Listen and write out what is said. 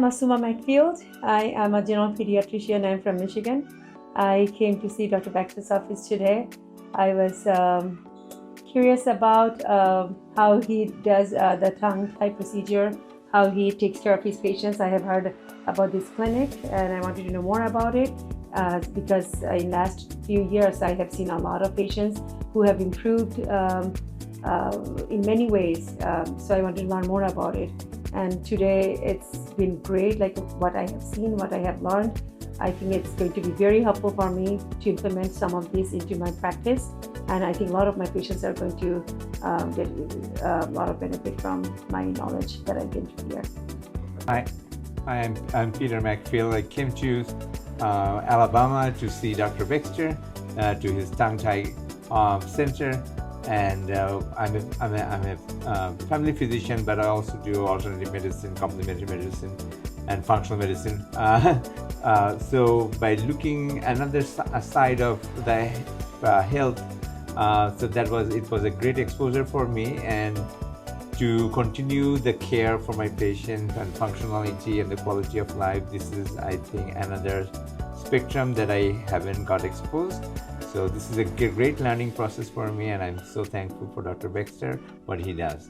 I'm Asuma McField. I am a general pediatrician. I'm from Michigan. I came to see Dr. Baxter's office today. I was curious about how he does the tongue tie procedure, how he takes care of his patients. I have heard about this clinic and I wanted to know more about it because in the last few years I have seen a lot of patients who have improved in many ways. So I wanted to learn more about it. And today it's been great, like what I have seen, what I have learned. I think it's going to be very helpful for me to implement some of this into my practice. And I think a lot of my patients are going to get a lot of benefit from my knowledge that I gained here. Hi, I'm Peter McField. I came to Alabama to see Dr. Baxter to his tongue tie center. And I'm a family physician, but I also do alternative medicine, complementary medicine, and functional medicine. So by looking another side of the health, so it was a great exposure for me, and to continue the care for my patient and functionality and the quality of life. This is, I think, another spectrum that I haven't got exposed. So this is a great learning process for me, and I'm so thankful for Dr. Baxter, what he does.